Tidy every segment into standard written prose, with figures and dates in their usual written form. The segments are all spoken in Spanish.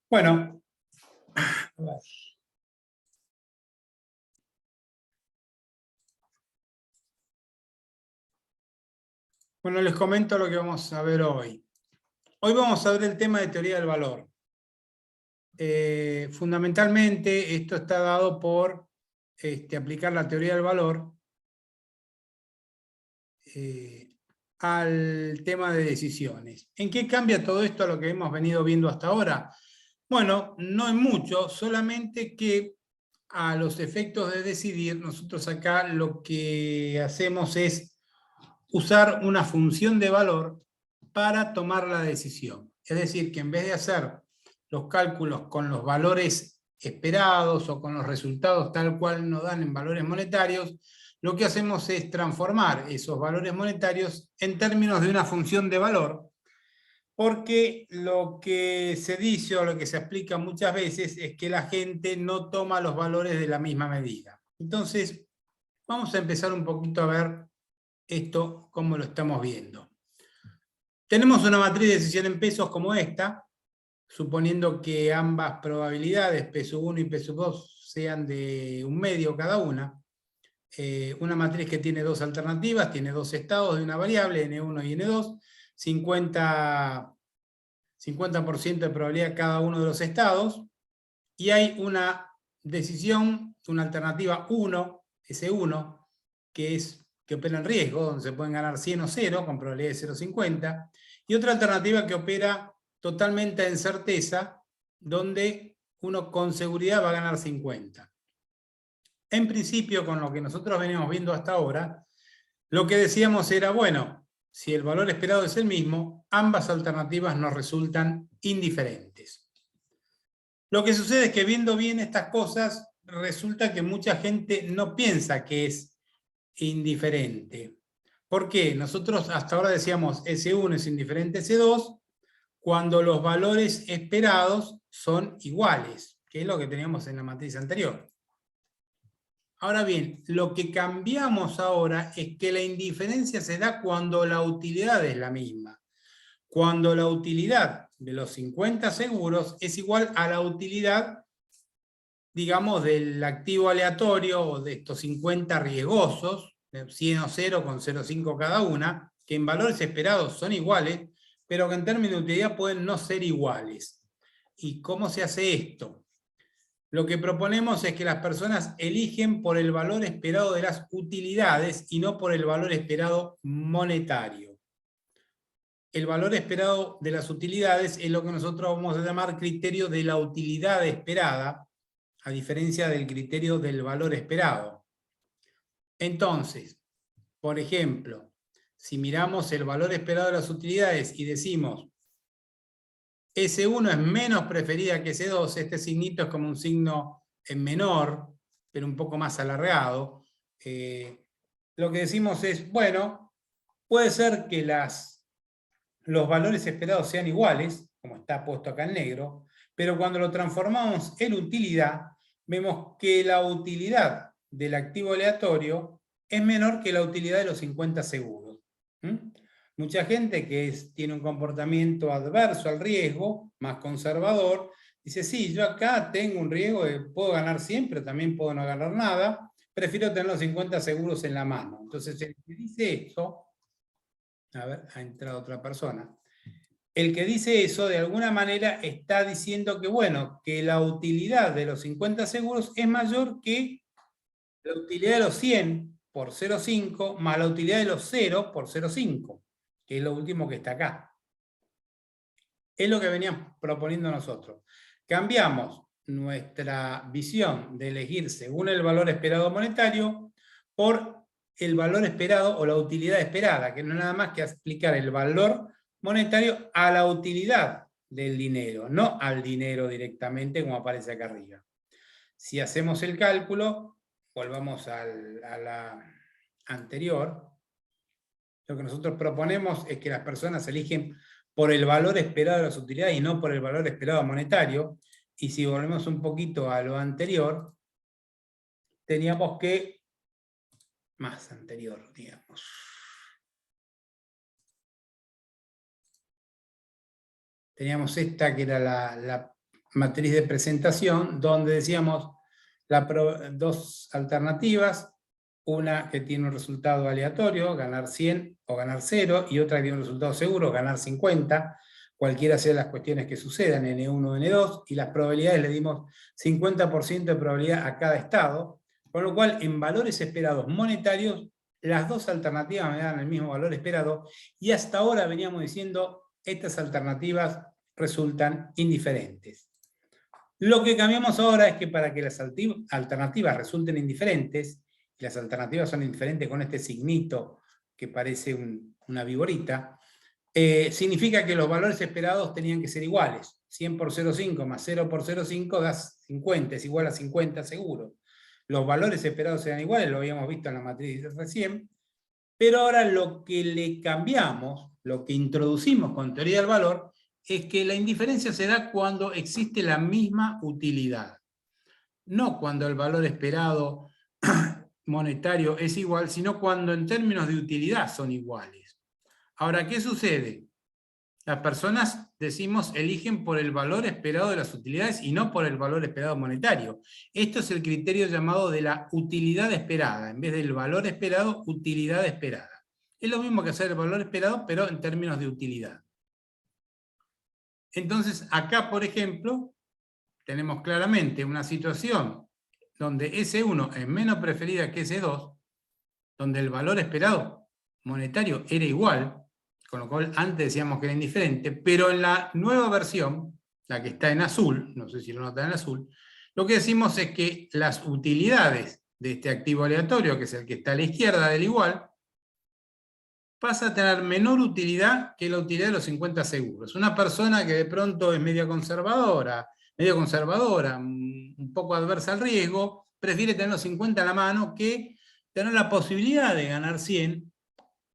Bueno, a ver. Bueno, les comento lo que vamos a ver hoy. Hoy vamos a ver el tema de teoría del valor. Fundamentalmente, esto está dado por aplicar la teoría del valor al tema de decisiones. ¿En qué cambia todo esto a lo que hemos venido viendo hasta ahora? Bueno, no en mucho, solamente que a los efectos de decidir, nosotros acá lo que hacemos es usar una función de valor para tomar la decisión. Es decir, que en vez de hacer los cálculos con los valores esperados o con los resultados tal cual nos dan en valores monetarios, lo que hacemos es transformar esos valores monetarios en términos de una función de valor, porque lo que se dice o lo que se explica muchas veces es que la gente no toma los valores de la misma medida. Entonces, vamos a empezar un poquito a ver esto cómo lo estamos viendo. Tenemos una matriz de decisión en pesos como esta, suponiendo que ambas probabilidades, peso 1 y peso 2, sean de 1/2 cada una. Una matriz que tiene dos alternativas, tiene dos estados de una variable, n1 y n2, 50% de probabilidad cada uno de los estados, y hay una decisión, una alternativa 1, S1, que opera en riesgo, donde se pueden ganar 100 o 0, con probabilidad de 0,50, y otra alternativa que opera totalmente en certeza, donde uno con seguridad va a ganar 50. En principio, con lo que nosotros venimos viendo hasta ahora, lo que decíamos era, bueno, si el valor esperado es el mismo, ambas alternativas nos resultan indiferentes. Lo que sucede es que viendo bien estas cosas, resulta que mucha gente no piensa que es indiferente. ¿Por qué? Nosotros hasta ahora decíamos S1 es indiferente S2 cuando los valores esperados son iguales, que es lo que teníamos en la matriz anterior. Ahora bien, lo que cambiamos ahora es que la indiferencia se da cuando la utilidad es la misma. Cuando la utilidad de los 50 seguros es igual a la utilidad, digamos, del activo aleatorio o de estos 50 riesgosos, 100 o 0 con 0,5 cada una, que en valores esperados son iguales, pero que en términos de utilidad pueden no ser iguales. ¿Y cómo se hace esto? Lo que proponemos es que las personas eligen por el valor esperado de las utilidades y no por el valor esperado monetario. El valor esperado de las utilidades es lo que nosotros vamos a llamar criterio de la utilidad esperada, a diferencia del criterio del valor esperado. Entonces, por ejemplo, si miramos el valor esperado de las utilidades y decimos S1 es menos preferida que S2, este signito es como un signo en menor, pero un poco más alargado. Lo que decimos es, bueno, puede ser que los valores esperados sean iguales, como está puesto acá en negro, pero cuando lo transformamos en utilidad, vemos que la utilidad del activo aleatorio es menor que la utilidad de los 50 seguros. Mucha gente que tiene un comportamiento adverso al riesgo, más conservador, dice, sí, yo acá tengo un riesgo de puedo ganar siempre, también puedo no ganar nada, prefiero tener los 50 seguros en la mano. Entonces, el que dice eso, a ver, ha entrado otra persona, el que dice eso, de alguna manera, está diciendo que, bueno, que la utilidad de los 50 seguros es mayor que la utilidad de los 100 por 0,5 más la utilidad de los 0 por 0,5, que es lo último que está acá. Es lo que veníamos proponiendo nosotros. Cambiamos nuestra visión de elegir según el valor esperado monetario por el valor esperado o la utilidad esperada, que no es nada más que aplicar el valor monetario a la utilidad del dinero, no al dinero directamente como aparece acá arriba. Si hacemos el cálculo, volvamos a la anterior, lo que nosotros proponemos es que las personas eligen por el valor esperado de las utilidades y no por el valor esperado monetario. Y si volvemos un poquito a lo anterior, teníamos que, más anterior, digamos. Teníamos esta que era la matriz de presentación donde decíamos dos alternativas, una que tiene un resultado aleatorio, ganar 100 o ganar 0, y otra que tiene un resultado seguro, ganar 50, cualquiera sea las cuestiones que sucedan, N1 o N2, y las probabilidades le dimos 50% de probabilidad a cada estado, con lo cual en valores esperados monetarios, las dos alternativas me dan el mismo valor esperado, y hasta ahora veníamos diciendo, estas alternativas resultan indiferentes. Lo que cambiamos ahora es que para que las alternativas resulten indiferentes, y las alternativas son indiferentes con este signito que parece una viborita, significa que los valores esperados tenían que ser iguales. 100 por 0,5 más 0 por 0,5 da 50, es igual a 50 seguro. Los valores esperados eran iguales, lo habíamos visto en la matriz recién, pero ahora lo que le cambiamos, lo que introducimos con teoría del valor, es que la indiferencia se da cuando existe la misma utilidad. No cuando el valor esperado monetario es igual, sino cuando en términos de utilidad son iguales. Ahora, ¿qué sucede? Las personas, decimos, eligen por el valor esperado de las utilidades y no por el valor esperado monetario. Esto es el criterio llamado de la utilidad esperada. En vez del valor esperado, utilidad esperada. Es lo mismo que hacer el valor esperado, pero en términos de utilidad. Entonces, acá, por ejemplo, tenemos claramente una situación donde S1 es menos preferida que S2, donde el valor esperado monetario era igual, con lo cual antes decíamos que era indiferente, pero en la nueva versión, la que está en azul, no sé si lo notan en azul, lo que decimos es que las utilidades de este activo aleatorio, que es el que está a la izquierda del igual, pasa a tener menor utilidad que la utilidad de los 50 seguros. Una persona que de pronto es medio conservadora, un poco adversa al riesgo, prefiere tener los 50 a la mano que tener la posibilidad de ganar 100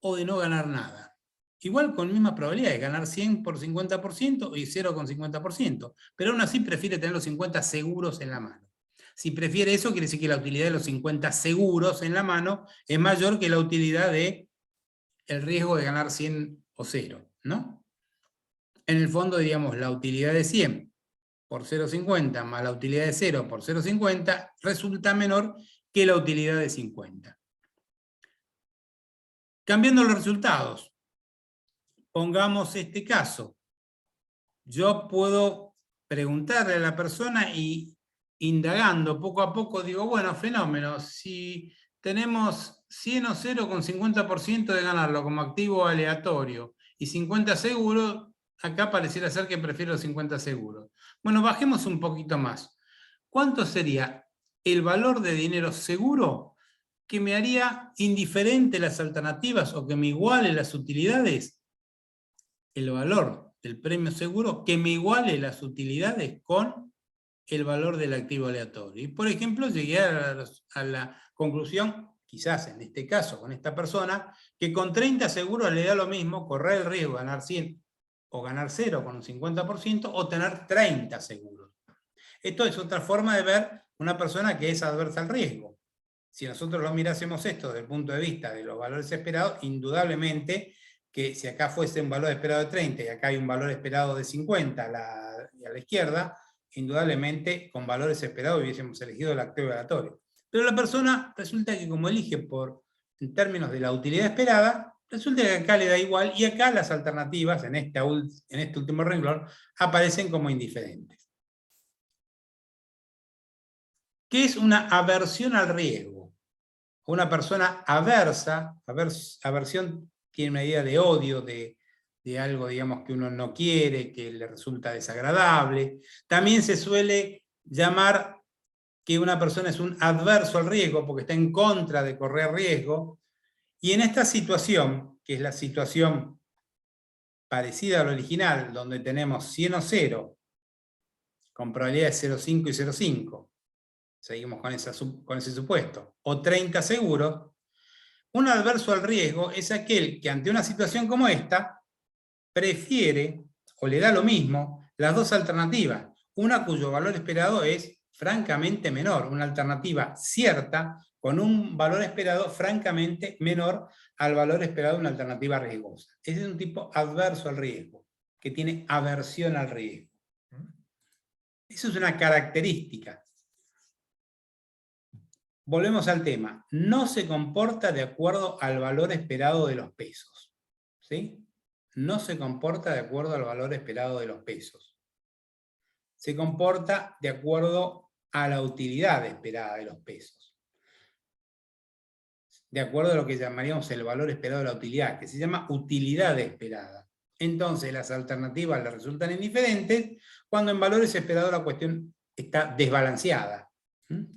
o de no ganar nada. Igual con misma probabilidad de ganar 100 por 50% y 0 con 50%, pero aún así prefiere tener los 50 seguros en la mano. Si prefiere eso, quiere decir que la utilidad de los 50 seguros en la mano es mayor que la utilidad de el riesgo de ganar 100 o 0, ¿no? En el fondo, digamos, la utilidad de 100 por 0,50 más la utilidad de 0 por 0,50 resulta menor que la utilidad de 50. Cambiando los resultados, pongamos este caso. Yo puedo preguntarle a la persona y indagando poco a poco digo, bueno, fenómeno, si tenemos 100 o 0 con 50% de ganarlo como activo aleatorio y 50 seguros, acá pareciera ser que prefiero los 50 seguros. Bueno, bajemos un poquito más. ¿Cuánto sería el valor de dinero seguro que me haría indiferente las alternativas o que me iguale las utilidades? El valor del premio seguro que me iguale las utilidades con el valor del activo aleatorio. Y por ejemplo, llegué a la conclusión, quizás en este caso con esta persona, que con 30 seguros le da lo mismo correr el riesgo de ganar 100 o ganar 0 con un 50% o tener 30 seguros. Esto es otra forma de ver una persona que es adversa al riesgo. Si nosotros lo mirásemos esto desde el punto de vista de los valores esperados, indudablemente que si acá fuese un valor esperado de 30 y acá hay un valor esperado de 50 a la izquierda, indudablemente con valores esperados hubiésemos elegido el activo aleatorio. Pero la persona resulta que como elige en términos de la utilidad esperada, resulta que acá le da igual y acá las alternativas en este último renglón aparecen como indiferentes. ¿Qué es una aversión al riesgo? Una persona aversa, aversión tiene una idea de odio, de algo, digamos, que uno no quiere, que le resulta desagradable. También se suele llamar que una persona es un adverso al riesgo, porque está en contra de correr riesgo. Y en esta situación, que es la situación parecida a la original, donde tenemos 100 o 0, con probabilidades 0,5 y 0,5, seguimos con ese supuesto, o 30 seguros, un adverso al riesgo es aquel que ante una situación como esta prefiere o le da lo mismo las dos alternativas, una cuyo valor esperado es francamente menor, una alternativa cierta con un valor esperado francamente menor al valor esperado de una alternativa riesgosa. Ese es un tipo adverso al riesgo, que tiene aversión al riesgo. Eso es una característica. Volvemos al tema. No se comporta de acuerdo al valor esperado de los pesos. ¿Sí? No se comporta de acuerdo al valor esperado de los pesos. Se comporta de acuerdo a la utilidad esperada de los pesos. De acuerdo a lo que llamaríamos el valor esperado de la utilidad, que se llama utilidad esperada. Entonces las alternativas le resultan indiferentes cuando en valores esperados la cuestión está desbalanceada,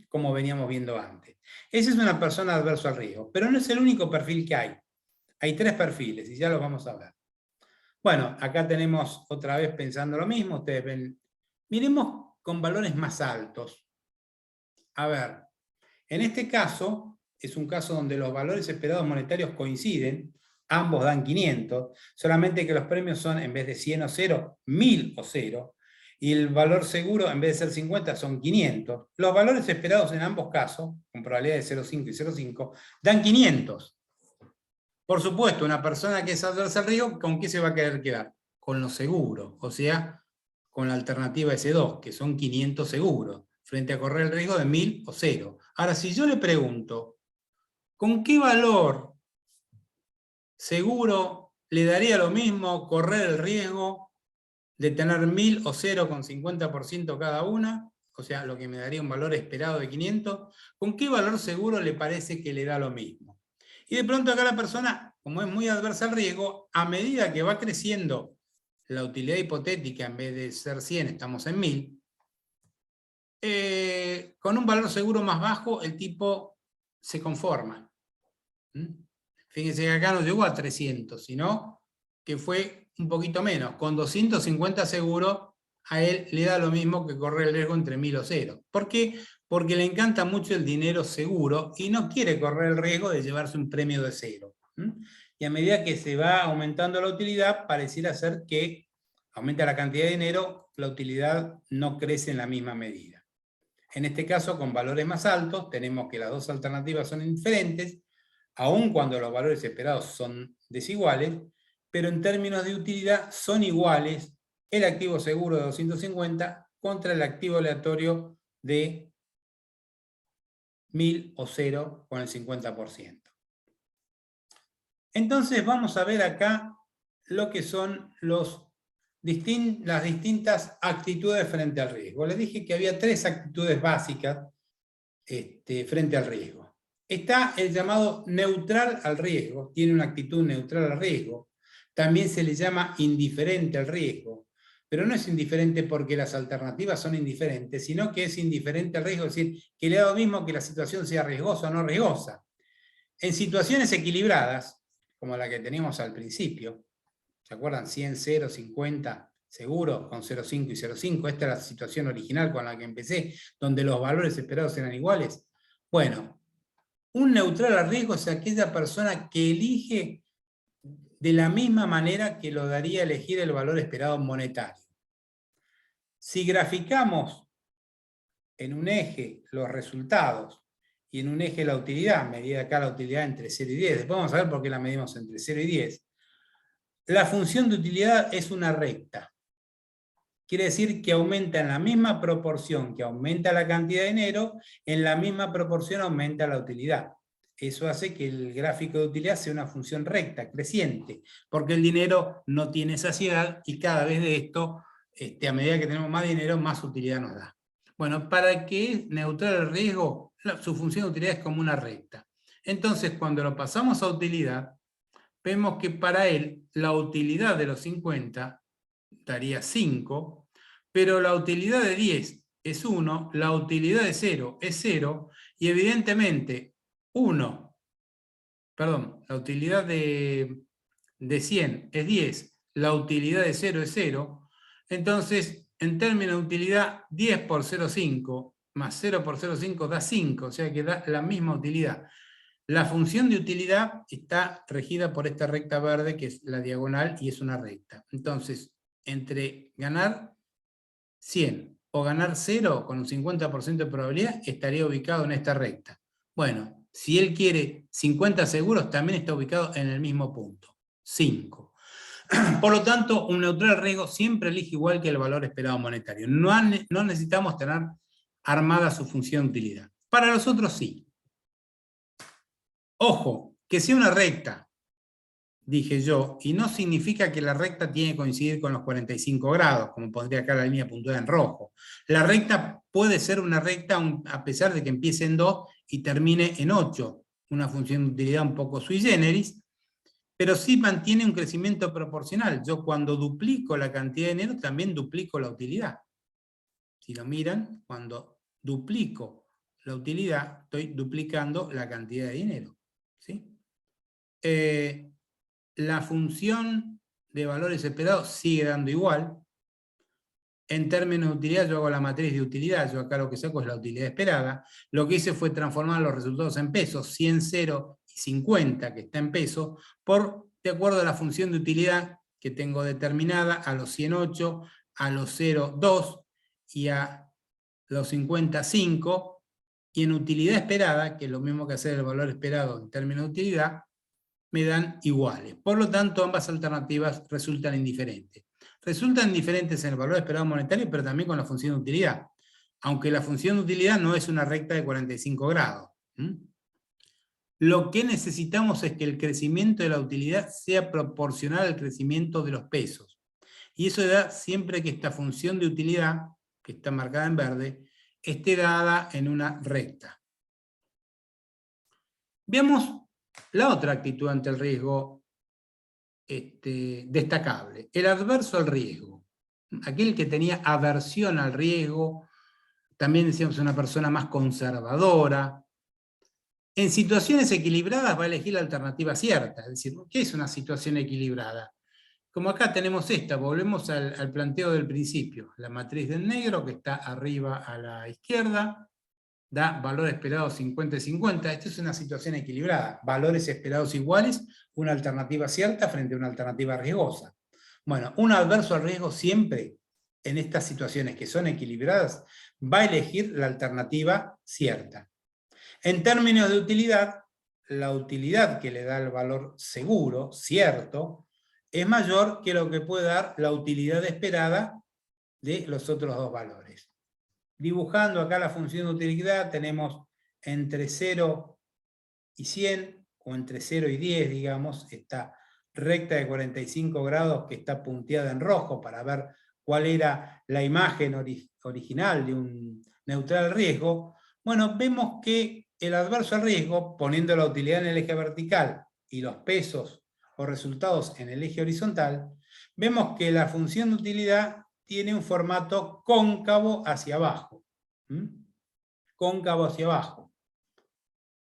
como veníamos viendo antes. Esa es una persona adversa al riesgo, pero no es el único perfil que hay. Hay 3 perfiles y ya los vamos a ver. Bueno, acá tenemos otra vez pensando lo mismo. Ustedes ven, miremos con valores más altos. A ver, en este caso, es un caso donde los valores esperados monetarios coinciden, ambos dan 500, solamente que los premios son, en vez de 100 o 0, 1000 o 0, y el valor seguro, en vez de ser 50, son 500. Los valores esperados en ambos casos, con probabilidad de 0,5 y 0,5, dan 500. Por supuesto, una persona que es adversa al riesgo, ¿con qué se va a querer quedar? Con lo seguro, o sea, con la alternativa S2, que son 500 seguros, frente a correr el riesgo de 1000 o 0. Ahora, si yo le pregunto, ¿con qué valor seguro le daría lo mismo correr el riesgo de tener 1000 o 0 con 50% cada una? O sea, lo que me daría un valor esperado de 500. ¿Con qué valor seguro le parece que le da lo mismo? Y de pronto acá la persona, como es muy adversa al riesgo, a medida que va creciendo la utilidad hipotética, en vez de ser 100, estamos en 1000, con un valor seguro más bajo, el tipo se conforma. Fíjense que acá no llegó a 300, sino que fue un poquito menos. Con 250 seguro, a él le da lo mismo que correr el riesgo entre 1000 o 0. ¿Por qué? Porque le encanta mucho el dinero seguro y no quiere correr el riesgo de llevarse un premio de 0. Y a medida que se va aumentando la utilidad, pareciera ser que aumenta la cantidad de dinero, la utilidad no crece en la misma medida. En este caso, con valores más altos, tenemos que las dos alternativas son diferentes, aun cuando los valores esperados son desiguales, pero en términos de utilidad son iguales el activo seguro de 250 contra el activo aleatorio de 1000 o 0 con el 50%. Entonces vamos a ver acá lo que son las distintas actitudes frente al riesgo. Les dije que había 3 actitudes básicas frente al riesgo. Está el llamado neutral al riesgo, tiene una actitud neutral al riesgo. También se le llama indiferente al riesgo, pero no es indiferente porque las alternativas son indiferentes, sino que es indiferente al riesgo, es decir, que le da lo mismo que la situación sea riesgosa o no riesgosa. En situaciones equilibradas, como la que teníamos al principio, ¿se acuerdan? 100, 0, 50 seguros con 0,5 y 0,5. Esta es la situación original con la que empecé, donde los valores esperados eran iguales. Bueno, un neutral al riesgo es aquella persona que elige de la misma manera que lo daría elegir el valor esperado monetario. Si graficamos en un eje los resultados y en un eje la utilidad, medida acá la utilidad entre 0 y 10, después vamos a ver por qué la medimos entre 0 y 10, la función de utilidad es una recta. Quiere decir que aumenta en la misma proporción que aumenta la cantidad de dinero, en la misma proporción aumenta la utilidad. Eso hace que el gráfico de utilidad sea una función recta, creciente, porque el dinero no tiene saciedad y cada vez de esto, a medida que tenemos más dinero, más utilidad nos da. Bueno, para que es neutral el riesgo, su función de utilidad es como una recta. Entonces, cuando lo pasamos a utilidad, vemos que para él la utilidad de los 50 daría 5, pero la utilidad de 10 es 1, la utilidad de 0 es 0, y evidentemente la utilidad de 100 es 10, la utilidad de 0 es 0, entonces en términos de utilidad 10 por 0,5 más 0 por 0,5 da 5, o sea que da la misma utilidad. La función de utilidad está regida por esta recta verde, que es la diagonal y es una recta. Entonces, entre ganar 100 o ganar 0 con un 50% de probabilidad, estaría ubicado en esta recta. Bueno, si él quiere 50 seguros, también está ubicado en el mismo punto, 5. Por lo tanto, un neutral riesgo siempre elige igual que el valor esperado monetario. No necesitamos tener armada su función de utilidad. Para los otros sí. Ojo, que sea una recta, dije yo, y no significa que la recta tiene que coincidir con los 45 grados, como pondría acá la línea puntuada en rojo. La recta puede ser una recta a pesar de que empiece en 2 y termine en 8, una función de utilidad un poco sui generis, pero sí mantiene un crecimiento proporcional. Yo cuando duplico la cantidad de dinero, también duplico la utilidad. Si lo miran, cuando duplico la utilidad, estoy duplicando la cantidad de dinero. ¿Sí? La función de valores esperados sigue dando igual. En términos de utilidad, yo hago la matriz de utilidad, yo acá lo que saco es la utilidad esperada. Lo que hice fue transformar los resultados en pesos, 100, 0 y 50, que está en pesos, de acuerdo a la función de utilidad que tengo determinada a los 108, a los 0, 2 y a los 50, 5. Y en utilidad esperada, que es lo mismo que hacer el valor esperado en términos de utilidad, me dan iguales. Por lo tanto, ambas alternativas resultan indiferentes. Resultan diferentes en el valor esperado monetario, pero también con la función de utilidad. Aunque la función de utilidad no es una recta de 45 grados. Lo que necesitamos es que el crecimiento de la utilidad sea proporcional al crecimiento de los pesos. Y eso da siempre que esta función de utilidad, que está marcada en verde, esté dada en una recta. Veamos la otra actitud ante el riesgo destacable. El adverso al riesgo. Aquel que tenía aversión al riesgo, también decíamos una persona más conservadora. En situaciones equilibradas va a elegir la alternativa cierta. Es decir, ¿qué es una situación equilibrada? Como acá tenemos esta, volvemos al planteo del principio. La matriz del negro, que está arriba a la izquierda, da valor esperado 50 y 50. Esto es una situación equilibrada. Valores esperados iguales, una alternativa cierta frente a una alternativa riesgosa. Bueno, un adverso al riesgo siempre, en estas situaciones que son equilibradas, va a elegir la alternativa cierta. En términos de utilidad, la utilidad que le da el valor seguro, cierto, es mayor que lo que puede dar la utilidad esperada de los otros dos valores. Dibujando acá la función de utilidad, tenemos entre 0 y 100, o entre 0 y 10, digamos, esta recta de 45 grados que está punteada en rojo para ver cuál era la imagen original de un neutral riesgo. Bueno, vemos que el adverso al riesgo, poniendo la utilidad en el eje vertical y los pesos o resultados en el eje horizontal, vemos que la función de utilidad tiene un formato cóncavo hacia abajo. Cóncavo hacia abajo.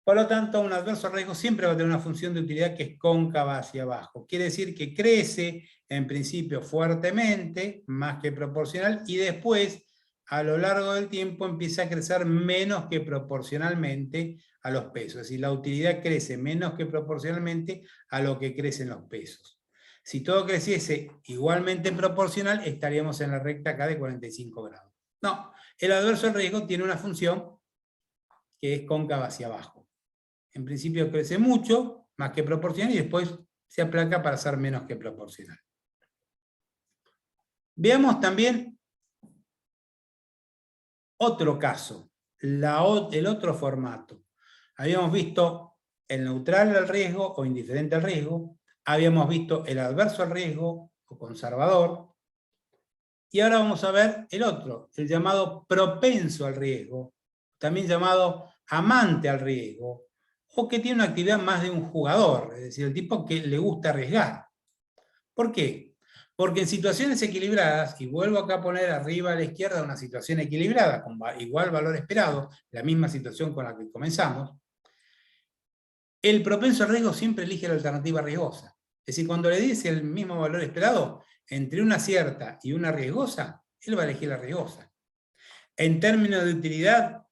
Por lo tanto, un adverso al riesgo siempre va a tener una función de utilidad que es cóncava hacia abajo. Quiere decir que crece, en principio, fuertemente, más que proporcional, y después, a lo largo del tiempo, empieza a crecer menos que proporcionalmente a los pesos. Es decir, la utilidad crece menos que proporcionalmente a lo que crecen los pesos. Si todo creciese igualmente proporcional, estaríamos en la recta acá de 45 grados. No, el adverso al riesgo tiene una función que es cóncava hacia abajo. En principio crece mucho, más que proporcional, y después se aplaca para ser menos que proporcional. Veamos también otro caso, el otro formato. Habíamos visto el neutral al riesgo o indiferente al riesgo, habíamos visto el adverso al riesgo o conservador, y ahora vamos a ver el otro, el llamado propenso al riesgo, también llamado amante al riesgo, o que tiene una actividad más de un jugador, es decir, el tipo que le gusta arriesgar. ¿Por qué? Porque en situaciones equilibradas, y vuelvo acá a poner arriba a la izquierda una situación equilibrada, con igual valor esperado, la misma situación con la que comenzamos, el propenso al riesgo siempre elige la alternativa riesgosa. Es decir, cuando le dice el mismo valor esperado, entre una cierta y una riesgosa, él va a elegir la riesgosa. En términos de utilidad,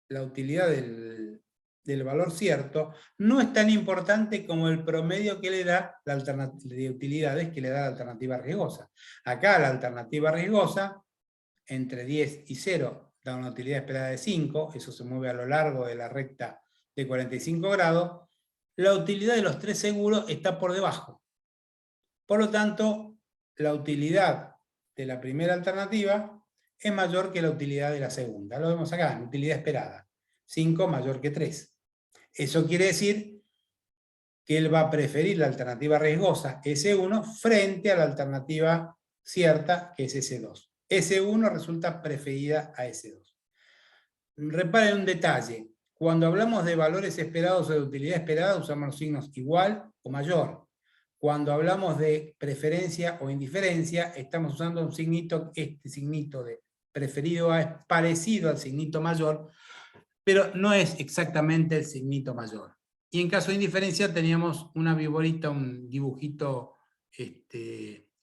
la utilidad del valor cierto no es tan importante como el promedio que le da la alternativa de utilidades que le da la alternativa riesgosa. Acá la alternativa riesgosa, entre 10 y 0, da una utilidad esperada de 5, eso se mueve a lo largo de la recta de 45 grados, la utilidad de los 3 seguros está por debajo. Por lo tanto, la utilidad de la primera alternativa es mayor que la utilidad de la segunda. Lo vemos acá, la utilidad esperada. 5 mayor que 3. Eso quiere decir que él va a preferir la alternativa riesgosa, S1, frente a la alternativa cierta, que es S2. S1 resulta preferida a S2. Reparen un detalle. Cuando hablamos de valores esperados o de utilidad esperada, usamos los signos igual o mayor. Cuando hablamos de preferencia o indiferencia, estamos usando un signito, este signito de preferido a es parecido al signito mayor, pero no es exactamente el signito mayor. Y en caso de indiferencia teníamos una viborita, un dibujito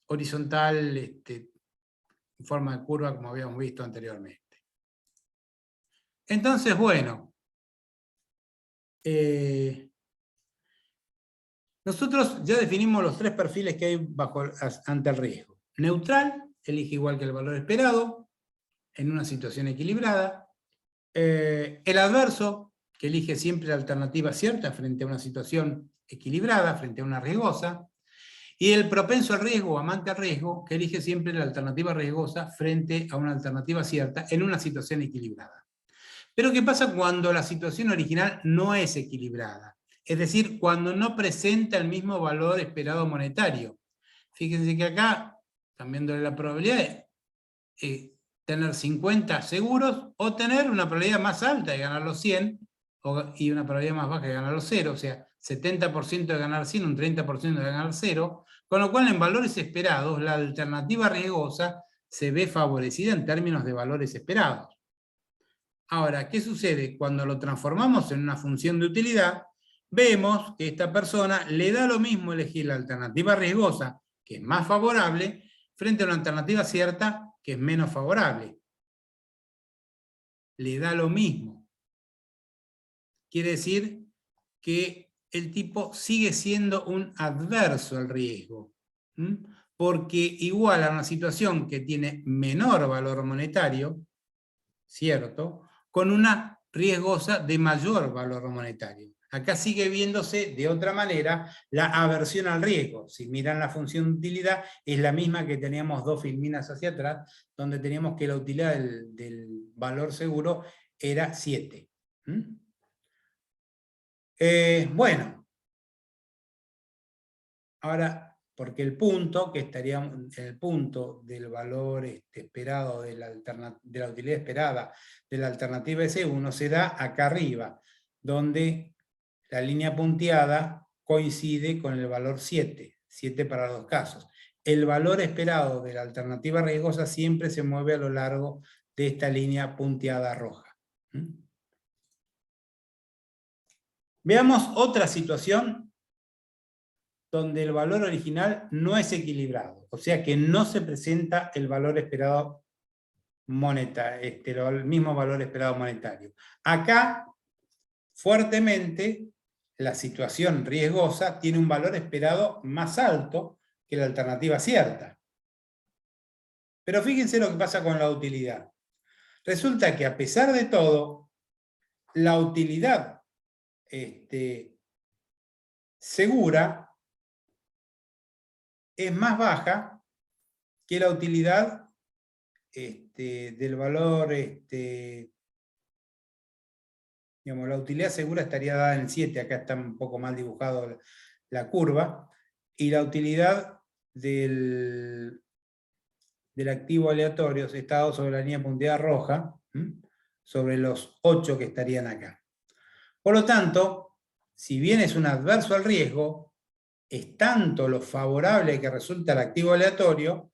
horizontal, en forma de curva, como habíamos visto anteriormente. Entonces, bueno, nosotros ya definimos los 3 perfiles que hay ante el riesgo. Neutral, elige igual que el valor esperado, en una situación equilibrada. El adverso, que elige siempre la alternativa cierta frente a una situación equilibrada, frente a una riesgosa. Y el propenso al riesgo o amante al riesgo, que elige siempre la alternativa riesgosa frente a una alternativa cierta en una situación equilibrada. Pero ¿qué pasa cuando la situación original no es equilibrada? Es decir, cuando no presenta el mismo valor esperado monetario. Fíjense que acá, cambiándole la probabilidad, tener 50 seguros o tener una probabilidad más alta de ganar los 100 y una probabilidad más baja de ganar los 0, o sea, 70% de ganar 100, un 30% de ganar 0, con lo cual en valores esperados la alternativa riesgosa se ve favorecida en términos de valores esperados. Ahora, ¿qué sucede? Cuando lo transformamos en una función de utilidad, vemos que esta persona le da lo mismo elegir la alternativa riesgosa, que es más favorable, frente a una alternativa cierta, que es menos favorable. Le da lo mismo. Quiere decir que el tipo sigue siendo un adverso al riesgo, porque igual a una situación que tiene menor valor monetario, ¿cierto?, con una riesgosa de mayor valor monetario. Acá sigue viéndose de otra manera la aversión al riesgo. Si miran la función de utilidad, es la misma que teníamos 2 filminas hacia atrás, donde teníamos que la utilidad del valor seguro era 7. Bueno, ahora, porque el punto, que estaría el punto del valor esperado de la utilidad esperada de la alternativa S1 se da acá arriba, donde la línea punteada coincide con el valor 7, 7 para los 2 casos. El valor esperado de la alternativa riesgosa siempre se mueve a lo largo de esta línea punteada roja. Veamos otra situación donde el valor original no es equilibrado, o sea que no se presenta el valor esperado monetario, el mismo valor esperado monetario. Acá, fuertemente, la situación riesgosa tiene un valor esperado más alto que la alternativa cierta. Pero fíjense lo que pasa con la utilidad. Resulta que a pesar de todo, la utilidad segura es más baja que la utilidad del valor, digamos, la utilidad segura estaría dada en 7, acá está un poco mal dibujado la curva, y la utilidad del activo aleatorio está dado sobre la línea punteada roja, sobre los 8 que estarían acá. Por lo tanto, si bien es un adverso al riesgo, es tanto lo favorable que resulta el activo aleatorio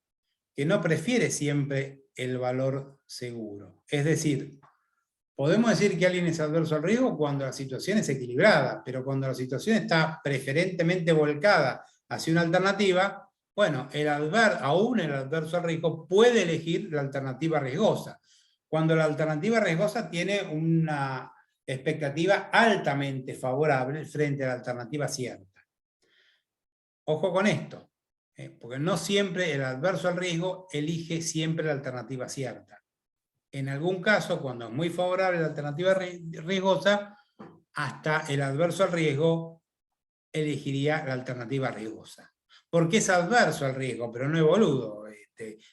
que no prefiere siempre el valor seguro. Es decir, podemos decir que alguien es adverso al riesgo cuando la situación es equilibrada, pero cuando la situación está preferentemente volcada hacia una alternativa, bueno, aún el adverso al riesgo puede elegir la alternativa riesgosa. Cuando la alternativa riesgosa tiene una expectativa altamente favorable frente a la alternativa cierta. Ojo con esto, porque no siempre el adverso al riesgo elige siempre la alternativa cierta. En algún caso, cuando es muy favorable la alternativa riesgosa, hasta el adverso al riesgo elegiría la alternativa riesgosa. porque es adverso al riesgo, pero no es boludo.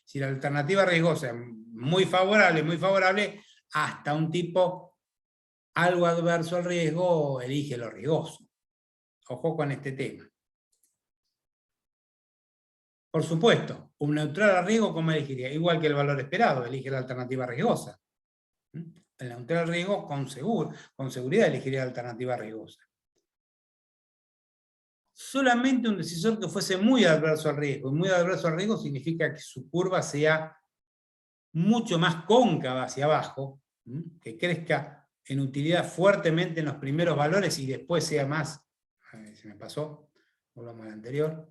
Si la alternativa riesgosa es muy favorable, hasta un tipo algo adverso al riesgo elige lo riesgoso. Ojo con este tema. Por supuesto, un neutral al riesgo, ¿cómo elegiría? Igual que el valor esperado, elige la alternativa riesgosa. El neutral al riesgo, con seguridad, elegiría la alternativa riesgosa. Solamente un decisor que fuese muy adverso al riesgo. Y muy adverso al riesgo significa que su curva sea mucho más cóncava hacia abajo, que crezca en utilidad fuertemente en los primeros valores y después sea más, se me pasó, volvamos al anterior,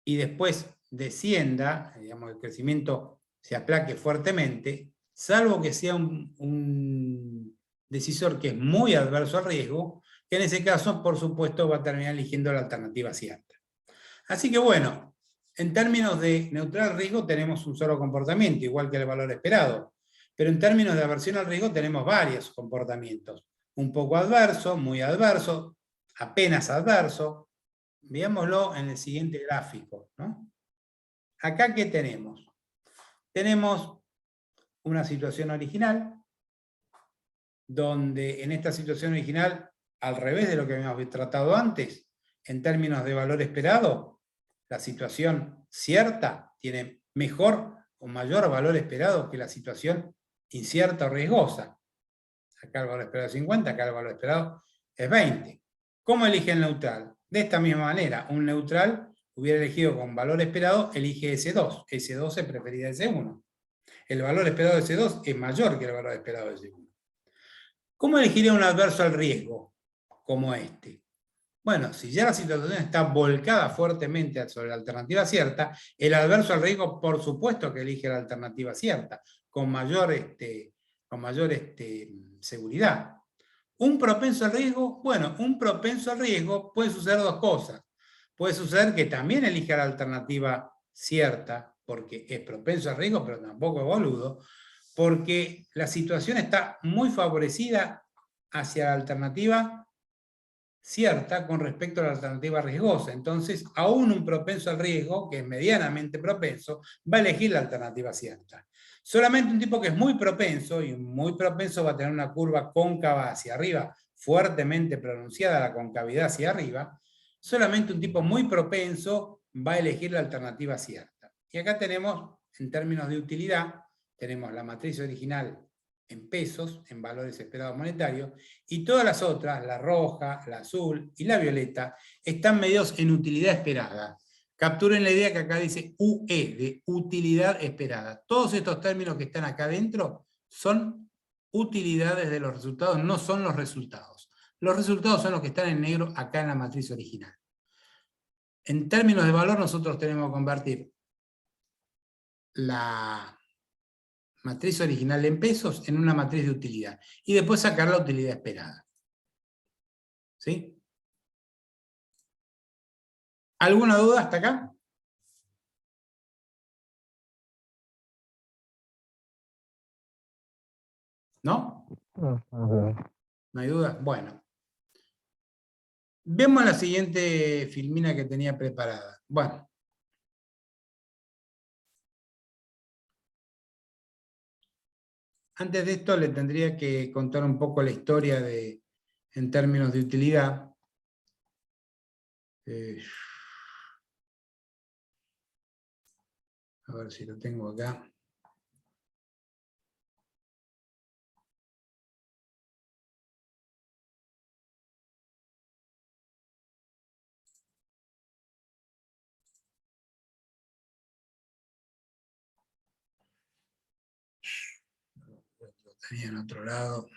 y después descienda, digamos, el crecimiento se aplaque fuertemente, salvo que sea un decisor que es muy adverso al riesgo, que en ese caso, por supuesto, va a terminar eligiendo la alternativa cierta. Así que bueno, en términos de neutral al riesgo tenemos un solo comportamiento, igual que el valor esperado. Pero en términos de aversión al riesgo tenemos varios comportamientos. Un poco adverso, muy adverso, apenas adverso. Veámoslo en el siguiente gráfico, ¿no? Acá, ¿qué tenemos? Tenemos una situación original, donde en esta situación original, al revés de lo que habíamos tratado antes, en términos de valor esperado, la situación cierta tiene mejor o mayor valor esperado que la situación incierta o riesgosa. Acá el valor esperado es 50, acá el valor esperado es 20. ¿Cómo elige el neutral? De esta misma manera, un neutral hubiera elegido con valor esperado, elige S2. S2 es preferida de S1. El valor esperado de S2 es mayor que el valor esperado de S1. ¿Cómo elegiría un adverso al riesgo como este? Bueno, si ya la situación está volcada fuertemente sobre la alternativa cierta, el adverso al riesgo, por supuesto que elige la alternativa cierta, con mayor seguridad. ¿Un propenso al riesgo? Bueno, un propenso al riesgo puede suceder dos cosas. Puede suceder que también elija la alternativa cierta, porque es propenso al riesgo, pero tampoco es boludo, porque la situación está muy favorecida hacia la alternativa cierta con respecto a la alternativa riesgosa. Entonces, aún un propenso al riesgo, que es medianamente propenso, va a elegir la alternativa cierta. Solamente un tipo que es muy propenso, y muy propenso va a tener una curva cóncava hacia arriba, fuertemente pronunciada la concavidad hacia arriba, solamente un tipo muy propenso va a elegir la alternativa cierta. Y acá tenemos, en términos de utilidad, tenemos la matriz original en pesos, en valores esperados monetarios, y todas las otras, la roja, la azul y la violeta, están medidos en utilidad esperada. Capturen la idea que acá dice UE, de utilidad esperada. Todos estos términos que están acá adentro son utilidades de los resultados, no son los resultados. Los resultados son los que están en negro acá en la matriz original. En términos de valor, nosotros tenemos que convertir la matriz original en pesos en una matriz de utilidad y después sacar la utilidad esperada. ¿Sí? ¿Alguna duda hasta acá? ¿No? ¿No hay duda? Bueno. Vemos la siguiente filmina que tenía preparada. Bueno. Antes de esto le tendría que contar un poco la historia en términos de utilidad. A ver si lo tengo acá. Lo tenía en otro lado.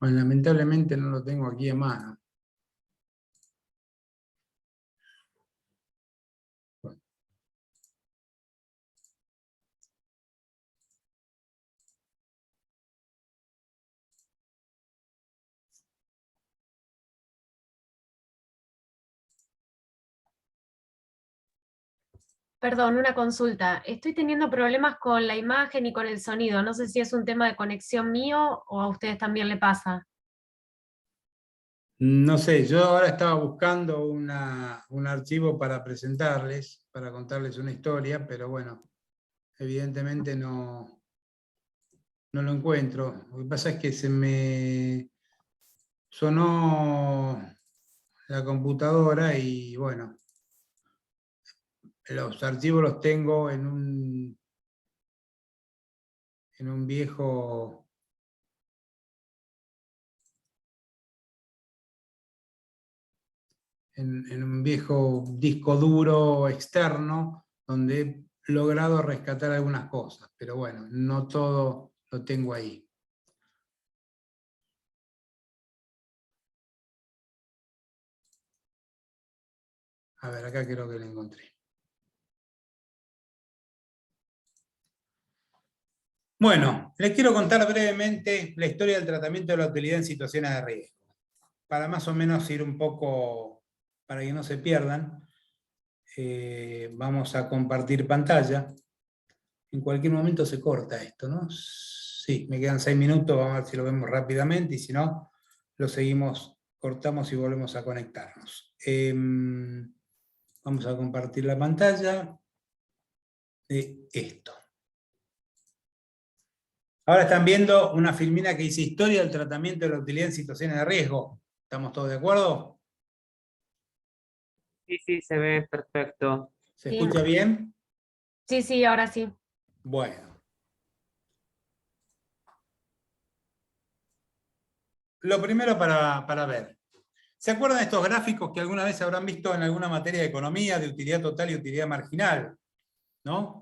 Bueno, lamentablemente no lo tengo aquí a mano. Perdón, una consulta. Estoy teniendo problemas con la imagen y con el sonido. No sé si es un tema de conexión mío o a ustedes también le pasa. No sé, yo ahora estaba buscando un archivo para presentarles, para contarles una historia, pero bueno, evidentemente no lo encuentro. Lo que pasa es que se me sonó la computadora y bueno, los archivos los tengo en un viejo... en un viejo disco duro externo, donde he logrado rescatar algunas cosas, pero bueno, no todo lo tengo ahí. A ver, acá creo que lo encontré. Bueno, les quiero contar brevemente la historia del tratamiento de la utilidad en situaciones de riesgo, para más o menos ir un poco, para que no se pierdan. Vamos a compartir pantalla. En cualquier momento se corta esto, ¿no? Sí, me quedan 6 minutos, vamos a ver si lo vemos rápidamente, y si no, lo seguimos, cortamos y volvemos a conectarnos. Vamos a compartir la pantalla de esto. Ahora están viendo una filmina que dice historia del tratamiento de la utilidad en situaciones de riesgo. ¿Estamos todos de acuerdo? Sí, sí, se ve perfecto. ¿Se Sí. escucha bien? Sí, sí, ahora sí. Bueno. Lo primero para ver. ¿Se acuerdan de estos gráficos que alguna vez habrán visto en alguna materia de economía, de utilidad total y utilidad marginal? ¿No?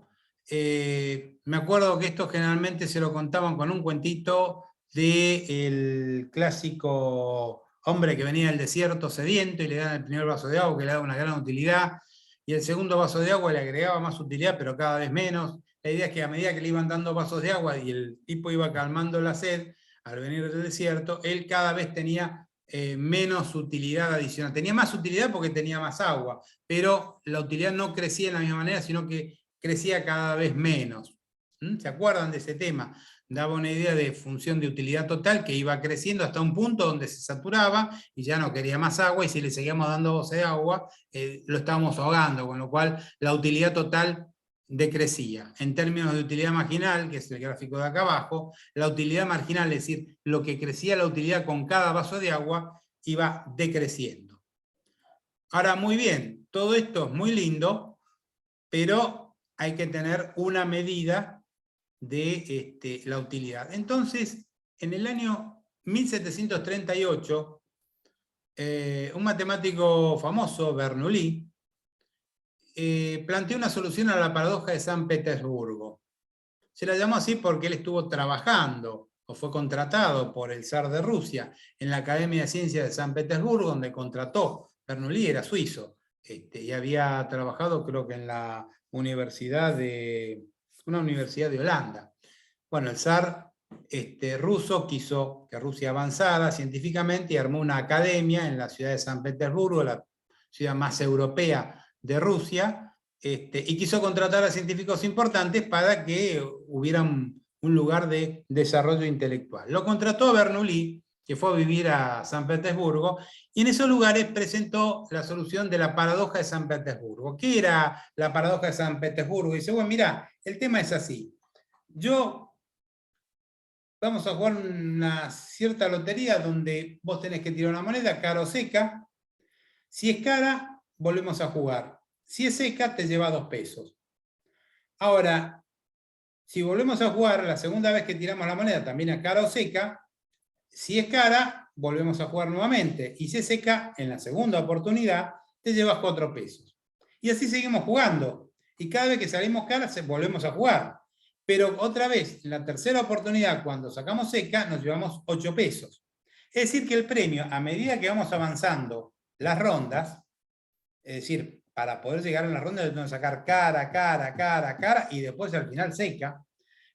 Me acuerdo que esto generalmente se lo contaban con un cuentito del clásico hombre que venía del desierto sediento y le daban el primer vaso de agua que le daba una gran utilidad, y el segundo vaso de agua le agregaba más utilidad, pero cada vez menos. La idea es que a medida que le iban dando vasos de agua y el tipo iba calmando la sed al venir del desierto, él cada vez tenía menos utilidad adicional. Tenía más utilidad porque tenía más agua, pero la utilidad no crecía de la misma manera, sino que crecía cada vez menos. ¿Se acuerdan de ese tema? Daba una idea de función de utilidad total que iba creciendo hasta un punto donde se saturaba y ya no quería más agua, y si le seguíamos dando voz de agua, lo estábamos ahogando, con lo cual la utilidad total decrecía. En términos de utilidad marginal, que es el gráfico de acá abajo, la utilidad marginal, es decir, lo que crecía la utilidad con cada vaso de agua, iba decreciendo. Ahora, muy bien, todo esto es muy lindo, pero hay que tener una medida de la utilidad. Entonces, en el año 1738, un matemático famoso, Bernoulli, planteó una solución a la paradoja de San Petersburgo. Se la llamó así porque él estuvo trabajando o fue contratado por el zar de Rusia en la Academia de Ciencias de San Petersburgo, donde contrató. Bernoulli era suizo, y había trabajado, creo que en la universidad una universidad de Holanda. Bueno, el zar ruso quiso que Rusia avanzara científicamente y armó una academia en la ciudad de San Petersburgo, la ciudad más europea de Rusia, y quiso contratar a científicos importantes para que hubiera un lugar de desarrollo intelectual. Lo contrató a Bernoulli, que fue a vivir a San Petersburgo, y en esos lugares presentó la solución de la paradoja de San Petersburgo. ¿Qué era la paradoja de San Petersburgo? Y dice, bueno, mira, el tema es así. Vamos a jugar una cierta lotería donde vos tenés que tirar una moneda, cara o seca. Si es cara, volvemos a jugar. Si es seca, te lleva 2 pesos. Ahora, si volvemos a jugar la segunda vez que tiramos la moneda, también a cara o seca, si es cara, volvemos a jugar nuevamente. Y si es seca, en la segunda oportunidad, te llevas 4 pesos. Y así seguimos jugando. Y cada vez que salimos caras, volvemos a jugar. Pero otra vez, en la tercera oportunidad, cuando sacamos seca, nos llevamos 8 pesos. Es decir, que el premio, a medida que vamos avanzando las rondas, es decir, para poder llegar a la ronda tenemos que sacar cara, y después al final seca.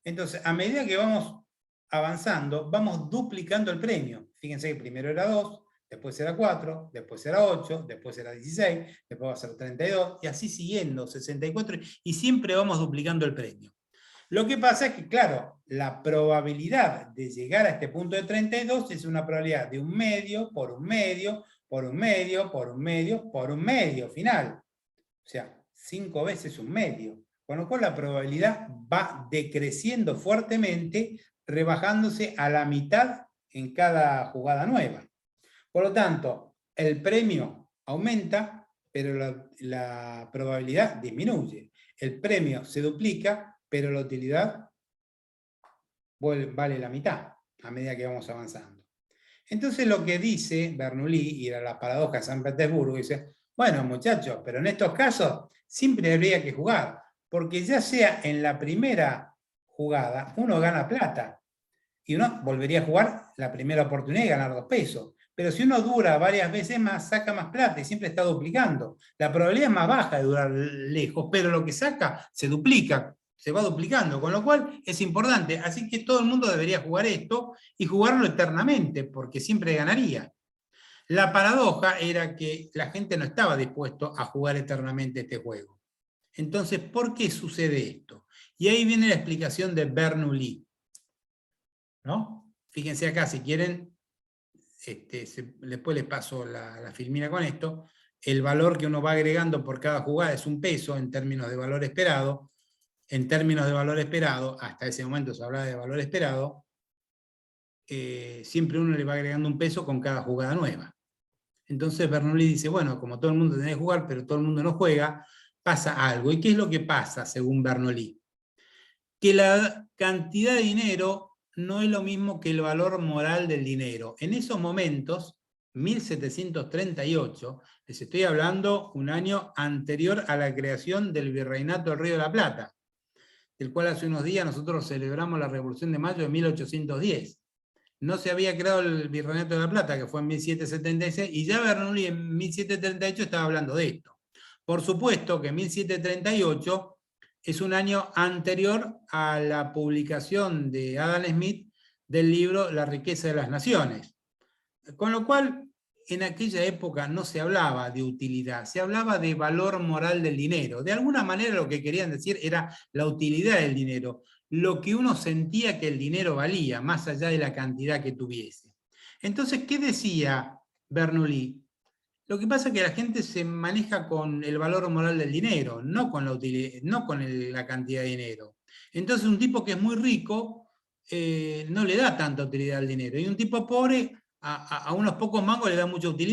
Entonces, a medida que vamos avanzando, vamos duplicando el premio. Fíjense que primero era 2, después era 4, después era 8, después era 16, después va a ser 32, y así siguiendo, 64, y siempre vamos duplicando el premio. Lo que pasa es que, claro, la probabilidad de llegar a este punto de 32 es una probabilidad de un medio, por un medio, por un medio, por un medio, por un medio final. O sea, 5 veces un medio. Con lo cual la probabilidad va decreciendo fuertemente, rebajándose a la mitad en cada jugada nueva. Por lo tanto, el premio aumenta, pero la probabilidad disminuye. El premio se duplica, pero la utilidad vale la mitad a medida que vamos avanzando. Entonces lo que dice Bernoulli, y era la paradoja de San Petersburgo, dice, bueno muchachos, pero en estos casos siempre habría que jugar, porque ya sea en la primera jugada, uno gana plata, y uno volvería a jugar la primera oportunidad y ganar 2 pesos. Pero si uno dura varias veces más, saca más plata y siempre está duplicando. La probabilidad es más baja de durar lejos, pero lo que saca se duplica, se va duplicando, con lo cual es importante. Así que todo el mundo debería jugar esto y jugarlo eternamente, porque siempre ganaría. La paradoja era que la gente no estaba dispuesto a jugar eternamente este juego. Entonces, ¿por qué sucede esto? Y ahí viene la explicación de Bernoulli, ¿no? Fíjense acá, si quieren, después les paso la filmina con esto. El valor que uno va agregando por cada jugada es 1 peso en términos de valor esperado. En términos de valor esperado, hasta ese momento se hablaba de valor esperado, siempre uno le va agregando 1 peso con cada jugada nueva. Entonces Bernoulli dice, bueno, como todo el mundo tiene que jugar, pero todo el mundo no juega, pasa algo. ¿Y qué es lo que pasa según Bernoulli? Que la cantidad de dinero no es lo mismo que el valor moral del dinero. En esos momentos, 1738, les estoy hablando un año anterior a la creación del Virreinato del Río de la Plata, del cual hace unos días nosotros celebramos la Revolución de Mayo de 1810. No se había creado el Virreinato de la Plata, que fue en 1776, y ya Bernoulli en 1738 estaba hablando de esto. Por supuesto que 1738 es un año anterior a la publicación de Adam Smith del libro La riqueza de las naciones. Con lo cual, en aquella época no se hablaba de utilidad, se hablaba de valor moral del dinero. De alguna manera lo que querían decir era la utilidad del dinero, lo que uno sentía que el dinero valía, más allá de la cantidad que tuviese. Entonces, ¿qué decía Bernoulli? Lo que pasa es que la gente se maneja con el valor moral del dinero, no con la utilidad, no con la cantidad de dinero. Entonces un tipo que es muy rico no le da tanta utilidad al dinero, y un tipo pobre a unos pocos mangos le da mucha utilidad.